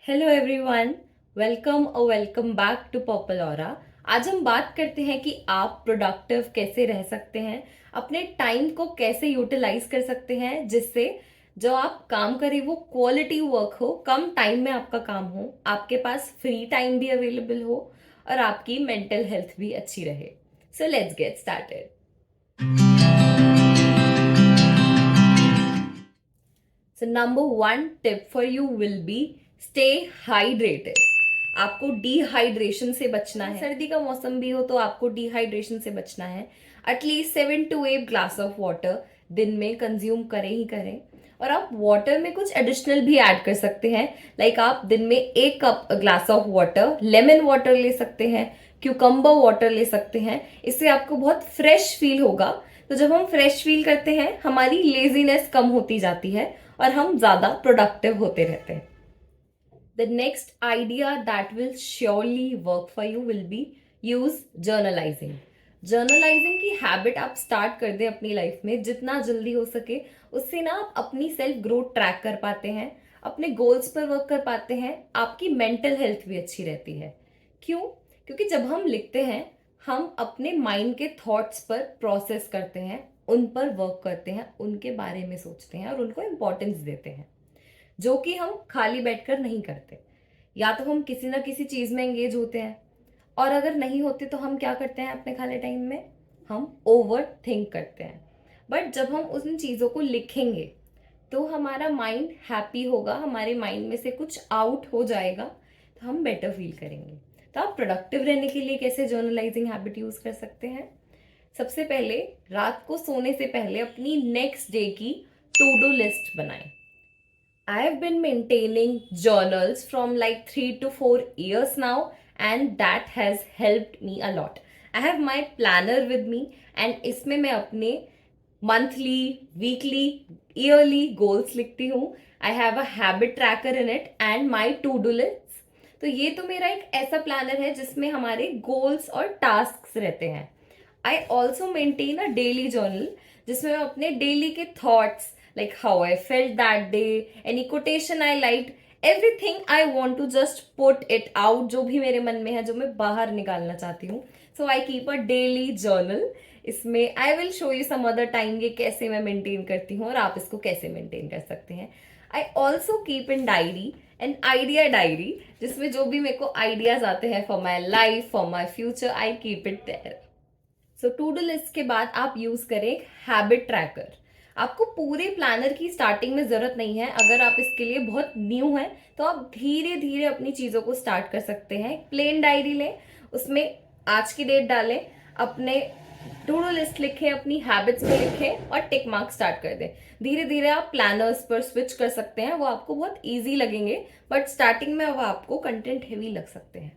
Hello everyone, welcome back to purple aura. आज हम बात करते हैं कि आप प्रोडक्टिव कैसे रह सकते हैं, अपने टाइम को कैसे यूटिलाइज कर सकते हैं जिससे जो आप काम करें वो क्वालिटी वर्क हो, कम टाइम में आपका काम हो, आपके पास फ्री टाइम भी अवेलेबल हो और आपकी मेंटल हेल्थ भी अच्छी रहे। So let's get started. So number one tip for you will be stay hydrated. आपको डिहाइड्रेशन से बचना है। सर्दी का मौसम भी हो तो आपको डिहाइड्रेशन से बचना है। At least 7 to 8 glass of water दिन में कंज्यूम करें ही करें। और आप वाटर में कुछ एडिशनल भी ऐड कर सकते हैं। लाइक आप दिन में 1 glass of water, lemon water ले सकते हैं, क्यूकम्बर वाटर ले सकते हैं। इससे आपको बहुत फ्रेश फील होगा। तो जब हम फ्रेश फील करते हैं हमारी लेजीनेस कम होती जाती है और हम ज्यादा प्रोडक्टिव होते रहते हैं। The next idea that will surely work for you will be use journalising. Journalising की हैबिट आप स्टार्ट कर दें अपनी लाइफ में जितना जल्दी हो सके। उससे ना आप अपनी सेल्फ ग्रोथ ट्रैक कर पाते हैं, अपने गोल्स पर वर्क कर पाते हैं, आपकी मेंटल हेल्थ भी अच्छी रहती है। क्यों? क्योंकि जब हम लिखते हैं हम अपने माइंड के थॉट्स पर प्रोसेस करते हैं, उन पर वर्क करते हैं, उनके बारे में सोचते हैं और उनको इम्पोर्टेंस देते हैं, जो कि हम खाली बैठकर नहीं करते। या तो हम किसी ना किसी चीज में एंगेज होते हैं और अगर नहीं होते तो हम क्या करते हैं अपने खाली टाइम में? हम ओवर थिंक करते हैं। बट जब हम उन चीजों को लिखेंगे तो हमारा माइंड हैप्पी होगा, हमारे माइंड में से कुछ आउट हो जाएगा, तो हम बेटर फील करेंगे। तो आप प्रोडक्टिव रहने के लिए कैसे जर्नलाइजिंग हैबिट यूज कर सकते हैं? सबसे पहले रात को सोने से पहले अपनी नेक्स्ट डे की टू डू लिस्ट बनाएं। I have been maintaining journals from like 3 to 4 years now, and that has helped me a lot. I have my planner with me, and इसमें मैं अपने मंथली, वीकली, ईयरली गोल्स लिखती हूँ। I have a habit tracker in it and my to do list. तो ये तो मेरा एक ऐसा प्लानर है जिसमें हमारे गोल्स और टास्क रहते हैं। I also maintain a daily journal जिसमें मैं अपने डेली के thoughts, like how I felt that day, any quotation I liked, everything I want to just put it out, जो भी मेरे मन में है, जो मैं बाहर निकालना चाहती हूँ। So I keep a daily journal. इसमें I will show you some other time ये कैसे मैं मेंटेन करती हूँ और आप इसको कैसे मेंटेन कर सकते हैं। I also keep in diary, an idea diary, जिसमें जो भी मेरे को आइडियाज आते हैं for my life, for my future, I keep it there. So to do list के बाद आप यूज करें हैबिट ट्रैकर। आपको पूरे प्लानर की स्टार्टिंग में जरूरत नहीं है। अगर आप इसके लिए बहुत न्यू हैं तो आप धीरे धीरे अपनी चीजों को स्टार्ट कर सकते हैं। प्लेन डायरी लें, उसमें आज की डेट डालें, अपने टू डू लिस्ट लिखें, अपनी हैबिट्स को लिखें और टिक मार्क स्टार्ट कर दें। धीरे धीरे आप प्लानर्स पर स्विच कर सकते हैं, वो आपको बहुत ईजी लगेंगे, बट स्टार्टिंग में वो आपको कंटेंट हेवी लग सकते हैं।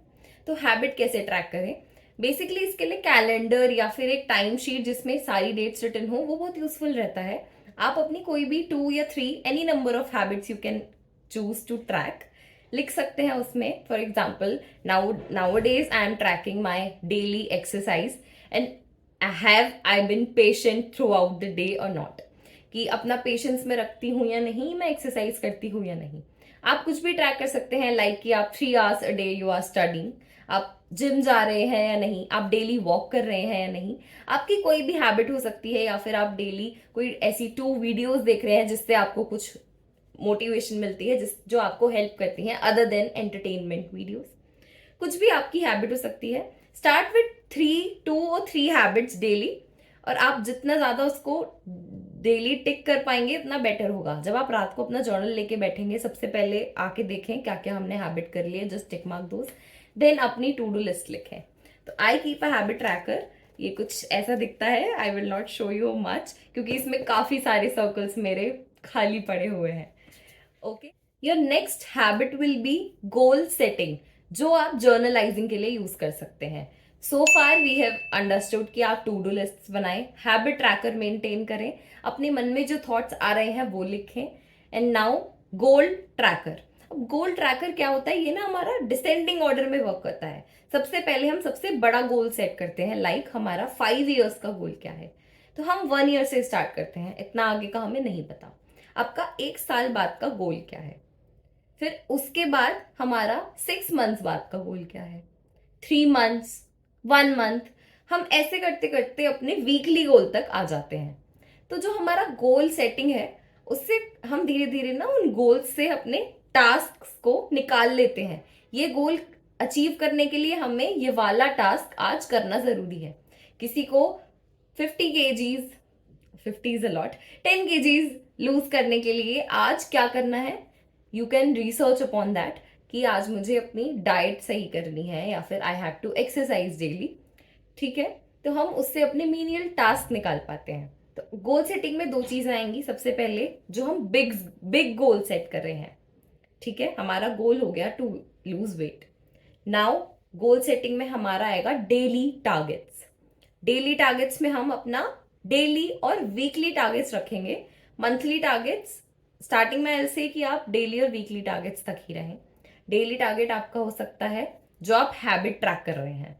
तो हैबिट कैसे ट्रैक करें? बेसिकली इसके लिए कैलेंडर या फिर एक टाइम शीट जिसमें सारी डेट्स रिटन हो वो बहुत यूजफुल रहता है। आप अपनी कोई भी 2 या 3 any number of habits you can choose to track लिख सकते हैं उसमें। For example, now days I am tracking my daily exercise and have I been patient throughout the day और नॉट, कि अपना पेशेंस में रखती हूँ या नहीं, मैं एक्सरसाइज करती हूँ या नहीं। आप कुछ भी ट्रैक कर सकते हैं, लाइक कि आप 3 hours a day you are studying, आप जिम जा रहे हैं या नहीं, आप डेली वॉक कर रहे हैं या नहीं। आपकी कोई भी हैबिट हो सकती है, या फिर आप डेली कोई ऐसी 2 videos देख रहे हैं जिससे आपको कुछ मोटिवेशन मिलती है, जो आपको हेल्प करती हैं अदर देन एंटरटेनमेंट वीडियोस। कुछ भी आपकी हैबिट हो सकती है। Start with 2 or 3 habits daily, और आप जितना ज्यादा उसको डेली टिक कर पाएंगे उतना बेटर होगा। जब आप रात को अपना जर्नल लेके बैठेंगे, सबसे पहले आके देखें क्या क्या हमने हैबिट कर लिए, जस्ट टिक मार्क दोस, देन अपनी टू डू लिस्ट लिखें। तो आई कीप अ हैबिट ट्रैकर। ये कुछ ऐसा दिखता है, I will not show you much क्योंकि इसमें काफी सारे सर्कल्स मेरे खाली पड़े हुए हैं। Okay, your next habit will be goal setting, जो आप जर्नलाइजिंग के लिए यूज कर सकते हैं। सो फार वी हैव अंडरस्टूड कि आप टू डू लिस्ट बनाएं, हैबिट ट्रैकर मेंटेन करें, अपने मन में जो थॉट्स आ रहे हैं वो लिखें, एंड नाउ गोल ट्रैकर। अब गोल ट्रैकर क्या होता है? ये ना हमारा डिसेंडिंग ऑर्डर में वर्क करता है। सबसे पहले हम सबसे बड़ा गोल सेट करते हैं, लाइक हमारा 5 years का गोल क्या है, तो हम 1 year से स्टार्ट करते हैं, इतना आगे का हमें नहीं पता। आपका 1 साल बाद का गोल क्या है? फिर उसके बाद हमारा 6 मंथ्स बाद का गोल क्या है, 3 मंथ्स, 1 मंथ, हम ऐसे करते करते अपने वीकली गोल तक आ जाते हैं। तो जो हमारा गोल सेटिंग है उससे हम धीरे धीरे ना उन गोल्स से अपने टास्क को निकाल लेते हैं। ये गोल अचीव करने के लिए हमें ये वाला टास्क आज करना जरूरी है। किसी को 50 kgs, 50 is a lot, 10 kgs lose करने के लिए आज क्या करना है, you can research upon that कि आज मुझे अपनी डाइट सही करनी है या फिर I have to exercise daily. ठीक है, तो हम उससे अपने मीनियल टास्क निकाल पाते हैं। तो गोल सेटिंग में 2 चीजें आएंगी। सबसे पहले जो हम बिग बिग गोल सेट कर रहे हैं, ठीक है, हमारा गोल हो गया to lose weight. Now goal setting में हमारा आएगा डेली टारगेट्स। डेली टारगेट्स में हम अपना डेली और वीकली टारगेट्स रखेंगे। मंथली टारगेट्स स्टार्टिंग में ऐसे कि आप डेली और वीकली टारगेट्स तक ही रहें। डेली टारगेट आपका हो सकता है जो आप हैबिट ट्रैक कर रहे हैं,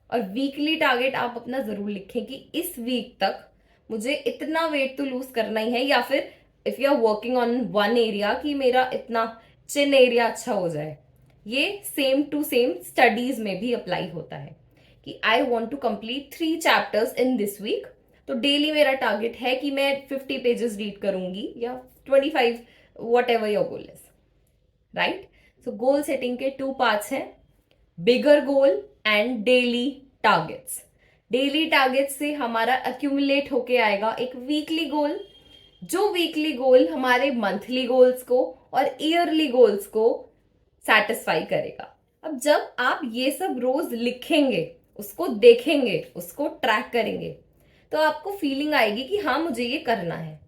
और वीकली टारगेट आप अपना जरूर लिखें कि इस वीक तक मुझे इतना वेट तो लूज करना ही है, या फिर if you are working on one area कि मेरा इतना चिन एरिया अच्छा हो जाए। ये सेम टू सेम स्टडीज में भी अप्लाई होता है कि I want to complete 3 chapters in this week. तो डेली मेरा टारगेट है कि मैं 50 पेजेस रीड करूंगी या 25, whatever your goal is, right. So goal setting के 2 पार्ट्स हैं, bigger goal and daily targets. Daily target से हमारा अक्यूमुलेट होके आएगा एक वीकली गोल, जो वीकली गोल हमारे मंथली गोल्स को और ईयरली गोल्स को सेटिस्फाई करेगा। अब जब आप ये सब रोज लिखेंगे, उसको देखेंगे, उसको ट्रैक करेंगे, तो आपको फीलिंग आएगी कि हाँ मुझे ये करना है।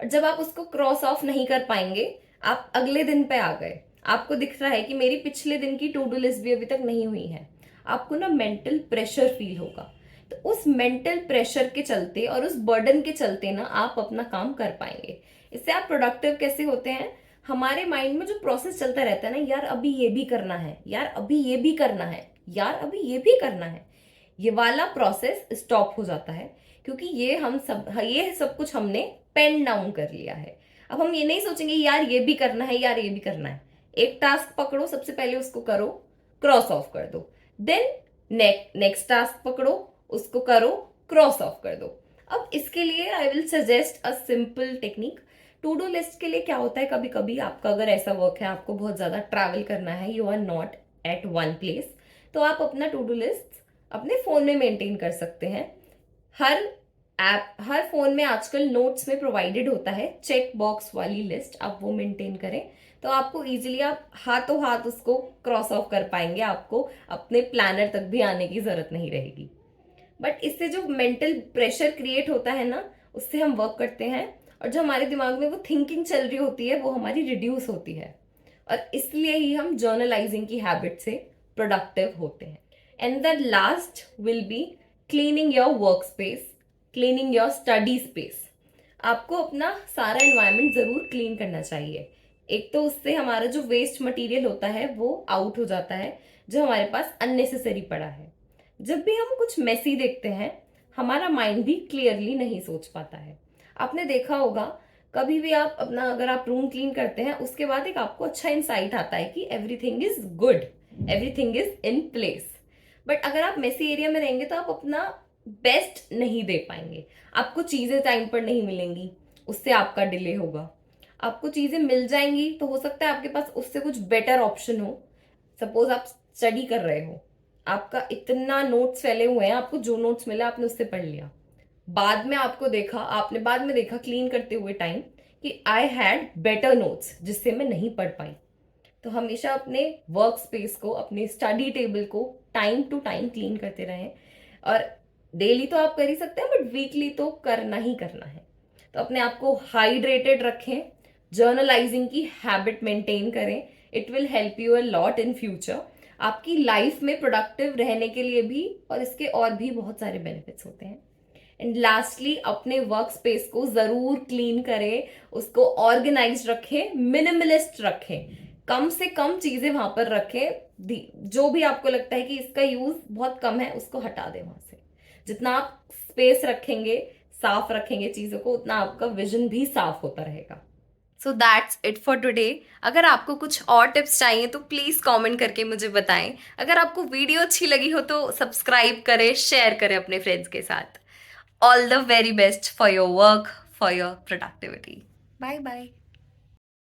और जब आप उसको क्रॉस ऑफ नहीं कर पाएंगे, आप अगले दिन पे आ गए, आपको दिख रहा है कि मेरी पिछले दिन की टू डू लिस्ट भी अभी तक नहीं हुई है, आपको ना मेंटल प्रेशर फील होगा। तो उस मेंटल प्रेशर के चलते और उस बर्डन के चलते ना आप अपना काम कर पाएंगे। इससे आप प्रोडक्टिव कैसे होते हैं, हमारे माइंड में जो प्रोसेस चलता रहता है ना, यार अभी ये भी करना है, यार अभी ये भी करना है, यार अभी ये भी करना है, ये वाला प्रोसेस स्टॉप हो जाता है। क्योंकि ये सब कुछ हमने पेन डाउन कर लिया है। अब हम ये नहीं सोचेंगे यार ये भी करना है, यार ये भी करना है। एक टास्क पकड़ो, सबसे पहले उसको करो, क्रॉस ऑफ कर दो, देन नेक्स्ट टास्क पकड़ो, उसको करो, क्रॉस ऑफ कर दो। अब इसके लिए I will suggest a simple technique. To do list के लिए क्या होता है, कभी कभी आपका अगर ऐसा वर्क है, आपको बहुत ज्यादा ट्रैवल करना है, you are not at one place, तो आप अपना टू डू लिस्ट अपने फोन में मेंटेन कर सकते हैं। हर फोन में आजकल नोट्स में प्रोवाइडेड होता है चेक बॉक्स वाली लिस्ट, आप वो मेंटेन करें तो आपको इजीली आप हाथों हाथ उसको क्रॉस ऑफ कर पाएंगे। आपको अपने प्लानर तक भी आने की जरूरत नहीं रहेगी। बट इससे जो मेंटल प्रेशर क्रिएट होता है ना, उससे हम वर्क करते हैं, और जो हमारे दिमाग में वो थिंकिंग चल रही होती है वो हमारी रिड्यूस होती है, और इसलिए ही हम जर्नलाइजिंग की हैबिट से प्रोडक्टिव होते हैं। And the last will be cleaning your work space, cleaning your study space. आपको अपना सारा एनवायरनमेंट जरूर क्लीन करना चाहिए। एक तो उससे हमारा जो वेस्ट मटेरियल होता है वो आउट हो जाता है, जो हमारे पास अननेसेसरी पड़ा है। जब भी हम कुछ मेसी देखते हैं, हमारा माइंड भी क्लियरली नहीं सोच पाता है। आपने देखा होगा कभी भी आप अपना अगर आप रूम क्लीन करते हैं, उसके बाद एक आपको अच्छा इंसाइट आता है कि everything is good, everything is in place. But अगर आप मेसी एरिया में रहेंगे तो आप अपना बेस्ट नहीं दे पाएंगे, आपको चीजें टाइम पर नहीं मिलेंगी, उससे आपका डिले होगा। आपको चीजें मिल जाएंगी तो हो सकता है आपके पास उससे कुछ बेटर ऑप्शन हो। सपोज आप स्टडी कर रहे हो, आपका इतना नोट्स फैले हुए हैं, आपको जो नोट्स मिला आपने उससे पढ़ लिया, आपने बाद में देखा क्लीन करते हुए टाइम कि आई हैड बेटर नोट्स जिससे मैं नहीं पढ़ पाई। तो हमेशा अपने वर्क स्पेस को, अपने स्टडी टेबल को टाइम टू टाइम क्लीन करते रहें। और डेली तो आप कर ही सकते हैं, बट वीकली तो करना ही करना है। तो अपने आप को हाइड्रेटेड रखें, जर्नलाइजिंग की हैबिट मेंटेन करें, it will help you a lot in future. आपकी लाइफ में प्रोडक्टिव रहने के लिए भी और इसके और भी बहुत सारे बेनिफिट्स होते हैं। एंड लास्टली, अपने वर्क स्पेस को जरूर क्लीन करें, उसको ऑर्गेनाइज रखें, मिनिमलिस्ट रखें, कम से कम चीजें वहां पर रखें। जो भी आपको लगता है कि इसका यूज बहुत कम है, उसको हटा दें वहां से। जितना आप स्पेस रखेंगे, साफ रखेंगे चीजों को, उतना आपका विजन भी साफ होता रहेगा। So that's it for today. अगर आपको कुछ और टिप्स चाहिए तो प्लीज़ कमेंट करके मुझे बताएं। अगर आपको वीडियो अच्छी लगी हो तो सब्सक्राइब करें, शेयर करें अपने फ्रेंड्स के साथ। All the very best for your work, for your productivity. Bye bye.